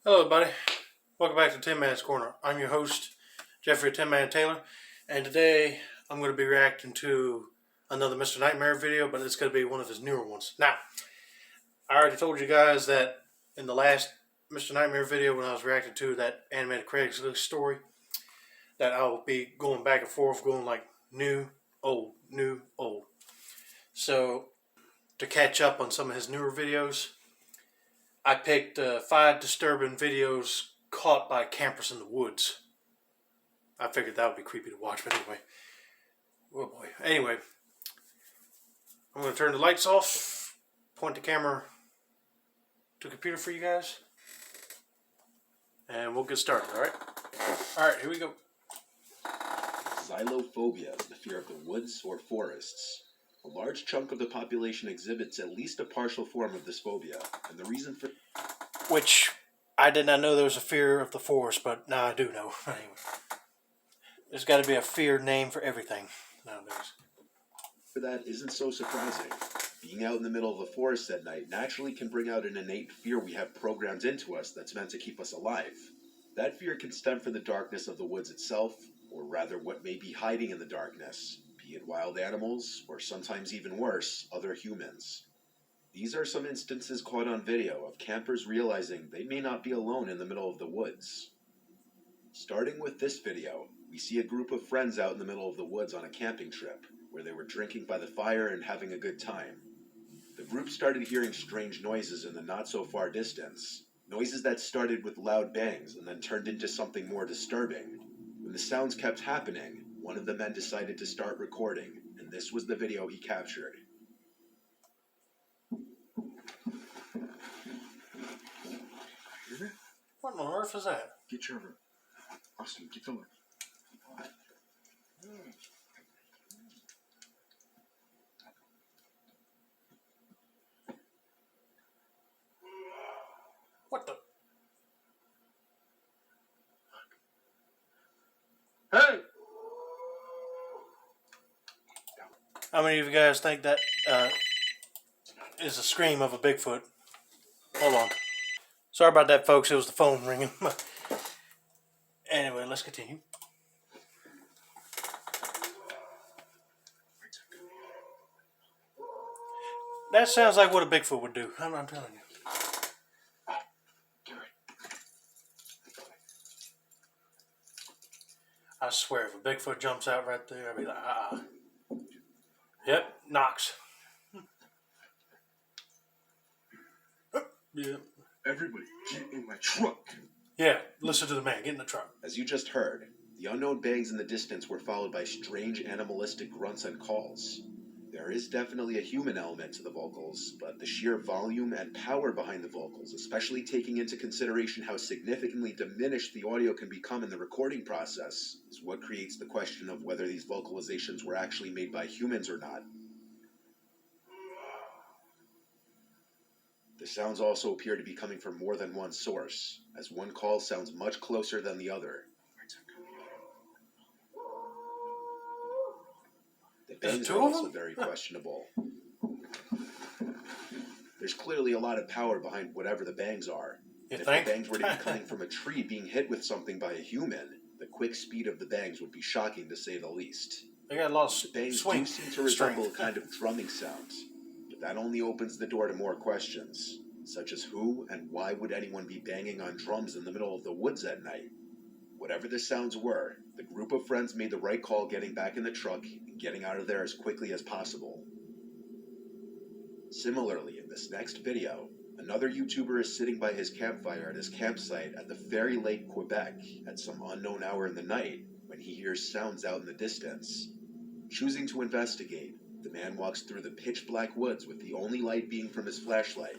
Hello, everybody. Welcome back to Tin Man's Corner. I'm your host, Jeffrey Tin Man Taylor, and today I'm going to be reacting to another Mr. Nightmare video, but it's going to be one of his newer ones. Now, I already told you guys that in the last Mr. Nightmare video when I was reacting to that animated Craigslist story, that I'll be going back and forth, going like new, old, new, old. So, to catch up on some of his newer videos, I picked 5 disturbing videos caught by campers in the woods. I figured that would be creepy to watch, but anyway. Oh boy. Anyway, I'm going to turn the lights off, point the camera to the computer for you guys, and we'll get started, alright? Alright, here we go. Xylophobia is the fear of the woods or forests. A large chunk of the population exhibits at least a partial form of this phobia, and the reason for which I did not know there was a fear of the forest, but now I do know. Anyway, there's got to be a fear name for everything nowadays. that isn't so surprising. Being out in the middle of the forest at night naturally can bring out an innate fear we have programmed into us that's meant to keep us alive. That fear can stem from the darkness of the woods itself, or rather what may be hiding in the darkness, be it wild animals, or sometimes even worse, other humans. These are some instances caught on video of campers realizing they may not be alone in the middle of the woods. Starting with this video, we see a group of friends out in the middle of the woods on a camping trip, where they were drinking by the fire and having a good time. The group started hearing strange noises in the not-so-far distance, noises that started with loud bangs and then turned into something more disturbing. When the sounds kept happening, one of the men decided to start recording, and this was the video he captured. What on earth is that? Get Trevor. Austin, get going. What the? Hey! How many of you guys think that is a scream of a Bigfoot? Hold on. Sorry about that, folks. It was the phone ringing. Anyway, let's continue. That sounds like what a Bigfoot would do. I'm telling you. I swear, if a Bigfoot jumps out right there, I'd be like, ah. Yep, knocks. Yeah. Everybody, get in my truck. Yeah, listen to the man. Get in the truck. As you just heard, the unknown bangs in the distance were followed by strange animalistic grunts and calls. There is definitely a human element to the vocals, but the sheer volume and power behind the vocals, especially taking into consideration how significantly diminished the audio can become in the recording process, is what creates the question of whether these vocalizations were actually made by humans or not. The sounds also appear to be coming from more than one source, as one call sounds much closer than the other. The bangs are also very questionable. There's clearly a lot of power behind whatever the bangs are. You And if think? the bangs were to be coming from a tree being hit with something by a human, the quick speed of the bangs would be shocking to say the least. They got a lot The of bangs swing. do seem to resemble a kind of drumming sound, but that only opens the door to more questions, such as who and why would anyone be banging on drums in the middle of the woods at night? Whatever the sounds were, the group of friends made the right call getting back in the truck and getting out of there as quickly as possible. Similarly, in this next video, another YouTuber is sitting by his campfire at his campsite at the Fairy Lake, Quebec, at some unknown hour in the night when he hears sounds out in the distance. Choosing to investigate, the man walks through the pitch-black woods with the only light being from his flashlight.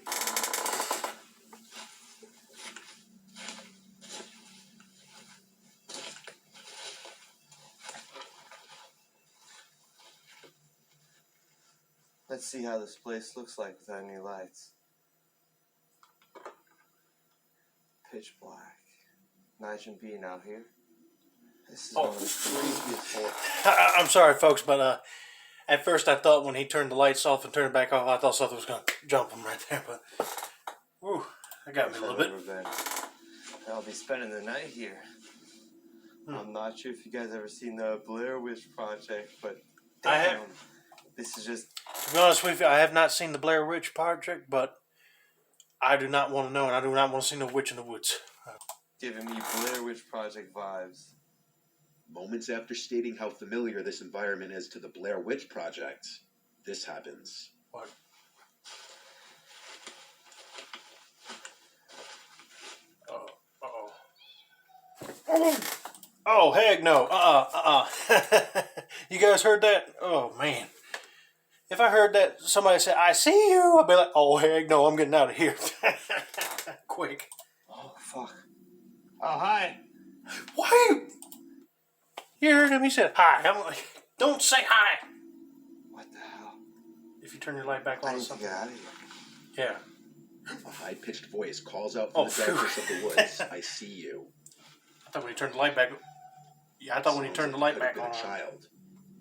Let's see how this place looks like without any lights. Pitch black. Imagine being out here. This is one of the creepiest holes. I'm sorry, folks, but at first I thought when he turned the lights off and turned it back off, I thought something was going to jump him right there. But, whew, that got me a little bit. I'll be spending the night here. I'm not sure if you guys ever seen the Blair Witch Project, but damn, I have. this is just To be honest with you, I have not seen the Blair Witch Project, but I do not want to know, and I do not want to see no witch in the woods. giving me Blair Witch Project vibes. Moments after stating how familiar this environment is to the Blair Witch Project, this happens. What? Uh-oh. Oh, heck no. You guys heard that? Oh, man. If I heard that somebody say, I see you, I'd be like, oh, heck no, I'm getting out of here. Quick. Oh, fuck. Oh, hi. Why? You heard him? He said, hi. I'm like, don't say hi. What the hell? If you turn your light back I on or need to something. get out of here. Yeah. A high-pitched voice calls out from the darkness of the woods, I see you. I thought when he turned the light back, yeah, I thought when he turned the light back on. A child.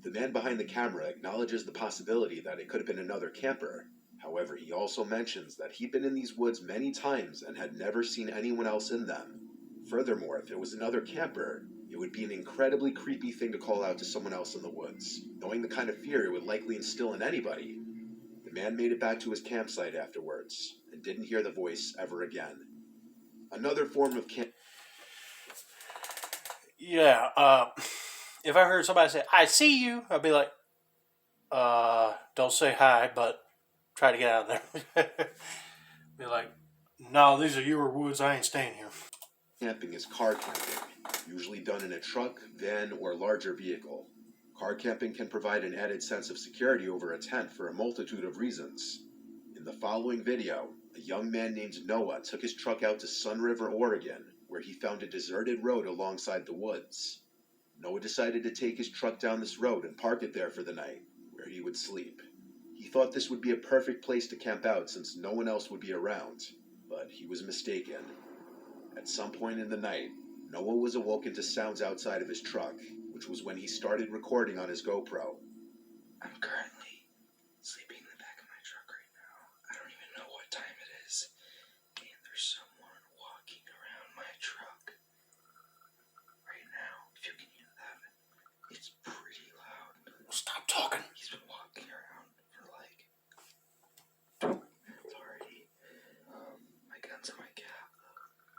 The man behind the camera acknowledges the possibility that it could have been another camper. However, he also mentions that he'd been in these woods many times and had never seen anyone else in them. Furthermore, if it was another camper, it would be an incredibly creepy thing to call out to someone else in the woods, knowing the kind of fear it would likely instill in anybody. The man made it back to his campsite afterwards, and didn't hear the voice ever again. Another form of Yeah, if I heard somebody say, I see you, I'd be like, don't say hi, but try to get out of there. Be like, no, these are your woods, I ain't staying here. camping is car camping, usually done in a truck, van, or larger vehicle. Car camping can provide an added sense of security over a tent for a multitude of reasons. In the following video, a young man named Noah took his truck out to Sun River, Oregon, where he found a deserted road alongside the woods. Noah decided to take his truck down this road and park it there for the night, where he would sleep. He thought this would be a perfect place to camp out since no one else would be around, but he was mistaken. At some point in the night, Noah was awoken to sounds outside of his truck, which was when he started recording on his GoPro. I'm currently sleeping in the back of my truck right now. I don't even know what time it is. And there's someone walking around my truck right now. If you can hear that, it's pretty loud. Stop talking. He's been walking around for like... It's already... my gun's in my cap.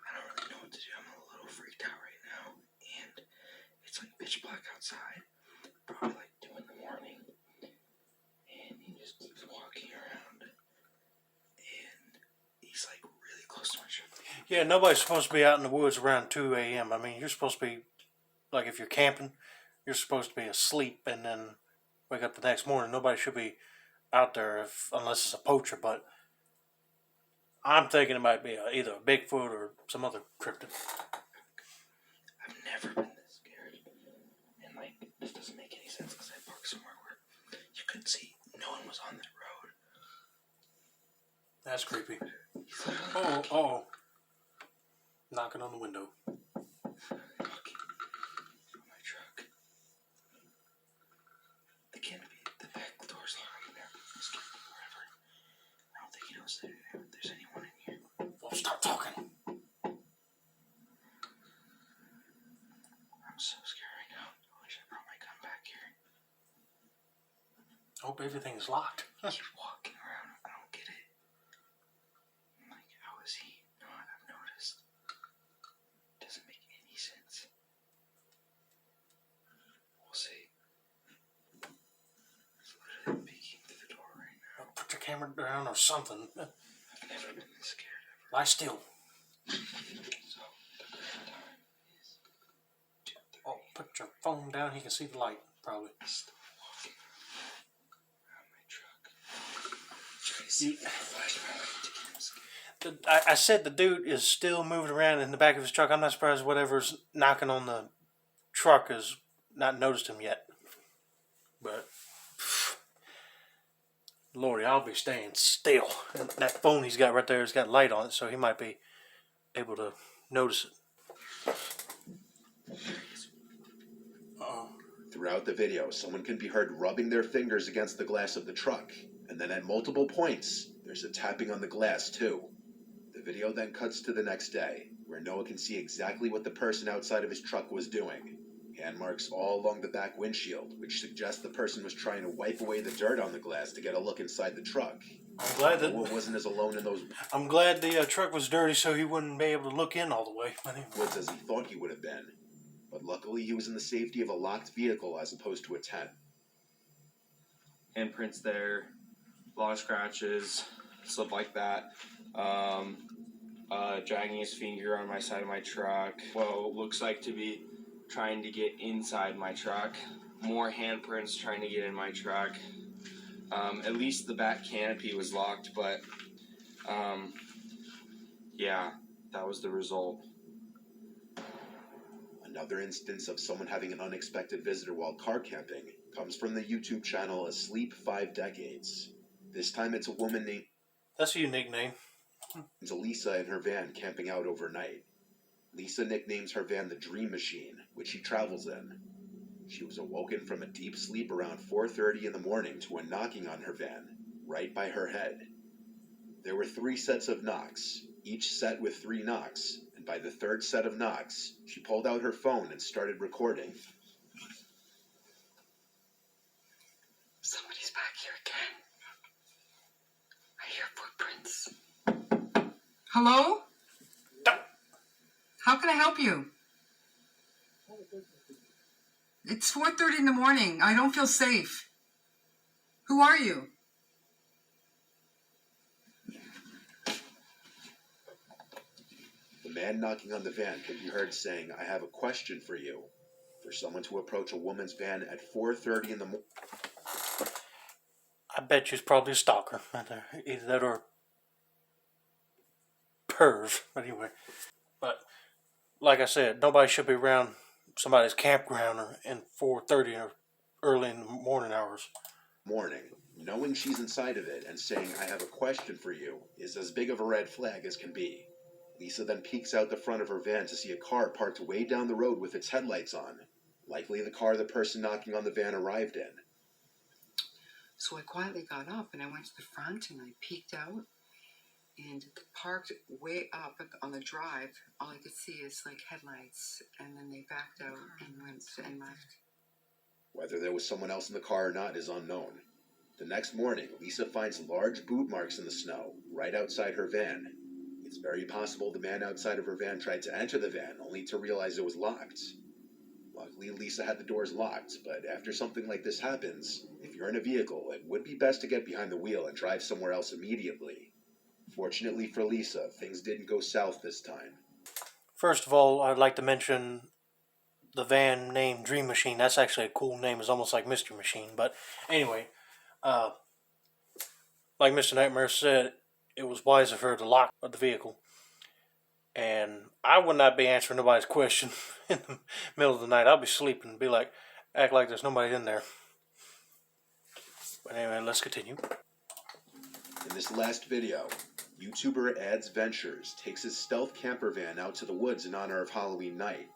I don't really know what to do. I'm a little freaked out right now. And it's like pitch black outside. Probably like 2 in the morning. And he just keeps walking around. And he's like really close to my truck. Yeah, nobody's supposed to be out in the woods around 2 a.m. I mean, you're supposed to be, like if you're camping, you're supposed to be asleep and then wake up the next morning. Nobody should be out there unless it's a poacher, but I'm thinking it might be either a Bigfoot or some other cryptid. I've never been this scared. And like, this doesn't make any sense because I parked somewhere where you couldn't see. No one was on that road. That's creepy. He's like, Oh. Knocking on the window. walking from my truck. The canopy, the back door's locked in there. It's kept me forever. I don't think he knows that there's anyone in here. Oh, stop talking. I'm so scared right now. I wish I brought my gun back here. I hope everything's locked. He's walking around. I don't get it. Like, how is he not? I've noticed. Doesn't make any sense. We'll see. He's literally peeking through the door right now. Put your camera down or something. I've never been this scared ever. Lie still. So, the current time is 2:30. Oh, put your phone down. He can see the light, probably. He's still walking around my truck. Trying to see if I can flash my light to get him scared. I said the dude is still moving around in the back of his truck. I'm not surprised whatever's knocking on the truck has not noticed him yet. But, Lordy, I'll be staying still. And that phone he's got right there has got light on it, so he might be able to notice it. Uh-oh. Throughout the video, someone can be heard rubbing their fingers against the glass of the truck, and then at multiple points, there's a tapping on the glass too. The video then cuts to the next day, where Noah can see exactly what the person outside of his truck was doing. Hand marks all along the back windshield, which suggests the person was trying to wipe away the dirt on the glass to get a look inside the truck. Noah wasn't as alone in those I'm glad the truck was dirty so he wouldn't be able to look in all the way. woods as he thought he would have been. But luckily he was in the safety of a locked vehicle as opposed to a tent. Handprints there, a lot of scratches, stuff like that. Dragging his finger on my side of my truck. Well, looks like to be trying to get inside my truck. More handprints trying to get in my truck. At least the back canopy was locked, but yeah, that was the result. Another instance of someone having an unexpected visitor while car camping comes from the YouTube channel Asleep 5 Decades. This time it's a woman named That's a unique name. Lisa in her van camping out overnight. Lisa nicknames her van the Dream Machine, which she travels in. She was awoken from a deep sleep around 4:30 in the morning to a knocking on her van, right by her head. There were 3 sets of knocks, each set with 3 knocks, and by the 3rd set of knocks, she pulled out her phone and started recording. Somebody's back here again. I hear footprints. Hello? How can I help you? It's 4:30 in the morning. I don't feel safe. Who are you? The man knocking on the van could be heard saying, "I have a question for you." For someone to approach a woman's van at 4:30 in the morning. I bet you it's probably a stalker. Either that or perv. Anyway. But like I said, nobody should be around somebody's campground or in 4:30 or early in the morning hours. Knowing she's inside of it and saying, "I have a question for you," is as big of a red flag as can be. Lisa then peeks out the front of her van to see a car parked way down the road with its headlights on. Likely the car the person knocking on the van arrived in. So I quietly got up and I went to the front and I peeked out and parked way up on the drive. All I could see is like headlights, and then they backed out and went and left. Whether there was someone else in the car or not is unknown. The next morning, Lisa finds large boot marks in the snow, right outside her van. It's very possible the man outside of her van tried to enter the van, only to realize it was locked. Luckily, Lisa had the doors locked, but after something like this happens, if you're in a vehicle, it would be best to get behind the wheel and drive somewhere else immediately. Fortunately for Lisa, things didn't go south this time. First of all, I'd like to mention the van named Dream Machine. That's actually a cool name. It's almost like Mr. Machine. But anyway, like Mr. Nightmare said, it was wise of her to lock the vehicle. And I would not be answering nobody's question in the middle of the night. I'll be sleeping and be like, act like there's nobody in there. But anyway, let's continue. In this last video, YouTuber Ads Ventures takes his stealth camper van out to the woods in honor of Halloween night.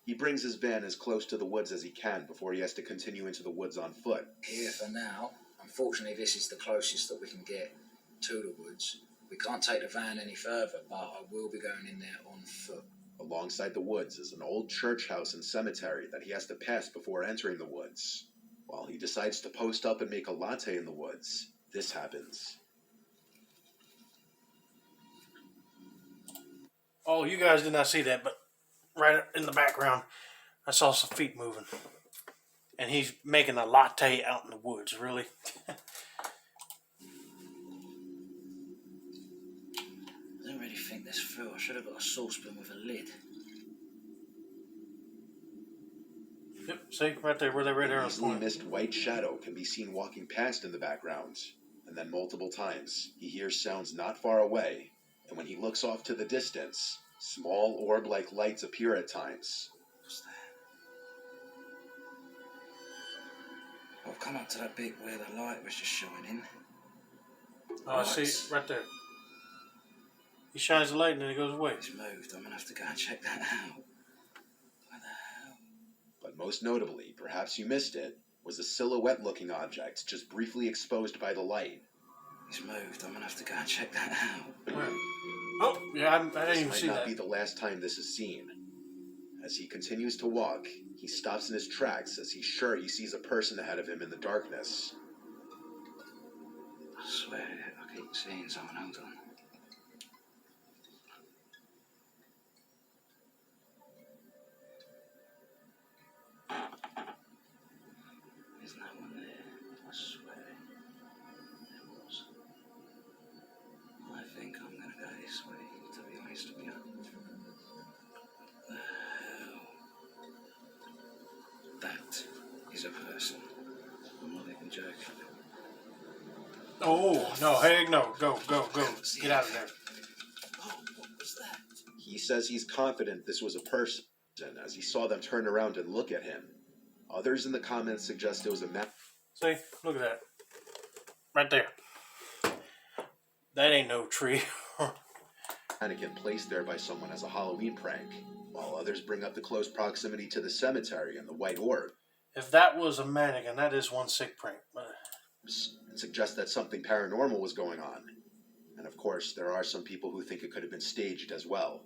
He brings his van as close to the woods as he can before he has to continue into the woods on foot. Here for now. Unfortunately, this is the closest that we can get to the woods. We can't take the van any further, but I will be going in there on foot. Alongside the woods is an old church house and cemetery that he has to pass before entering the woods. While he decides to post up and make a latte in the woods, this happens. Oh, you guys did not see that, but right in the background, I saw some feet moving. And he's making a latte out in the woods, really. I don't really think this through. I should have got a saucepan with a lid. Yep, see, right there, where they right there on the Easily point. missed white shadow can be seen walking past in the background. And then multiple times, he hears sounds not far away. And when he looks off to the distance, small orb-like lights appear at times. What's that? I've come up to that bit where the light was just shining. Oh, I see, right there. He shines the light and then he goes away. It's moved. I'm gonna have to go and check that out. What the hell? But most notably, perhaps you missed it, was a silhouette-looking object just briefly exposed by the light. It's moved. I'm gonna have to go and check that out. Where? Oh, yeah, I didn't This even might see not that. be the last time this is seen. As he continues to walk, he stops in his tracks as he's sure he sees a person ahead of him in the darkness. I swear I keep seeing someone. Hold on. There's no one there. I swear there was. I think I'm gonna go this way, to be honest with you. That is a person. I'm not even joking. Oh, no, heck no. Go. Get out of there. Oh, what was that? He says he's confident this was a person, as he saw them turn around and look at him. Others in the comments suggest it was a See? Look at that. Right there. That ain't no tree. mannequin placed there by someone as a Halloween prank, while others bring up the close proximity to the cemetery and the White Orb, If that was a mannequin, that is one sick prank. But and suggest that something paranormal was going on. And of course, there are some people who think it could have been staged as well.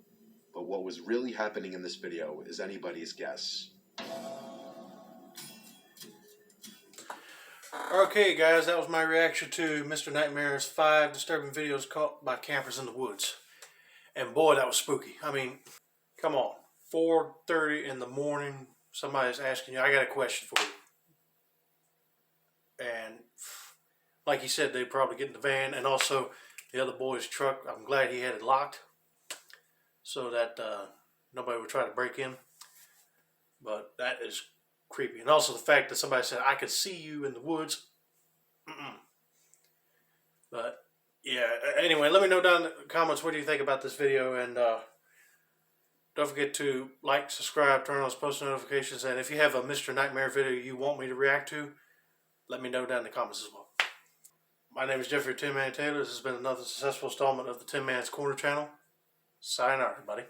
But what was really happening in this video is anybody's guess. okay, guys, that was my reaction to Mr. Nightmare's 5 disturbing videos caught by campers in the woods. And boy, that was spooky. I mean, come on. 4:30 in the morning, somebody's asking you, I got a question for you. And like he said, they'd probably get in the van. And also, the other boy's truck, I'm glad he had it locked so that nobody would try to break in. But that is creepy. And also the fact that somebody said, I could see you in the woods. But yeah, anyway, let me know down in the comments what do you think about this video. And don't forget to like, subscribe, turn on those post notifications. And if you have a Mr. Nightmare video you want me to react to, let me know down in the comments as well. My name is Jeffrey Tin Man Taylor. This has been another successful installment of the Tin Man's Corner channel. Sayonara, everybody.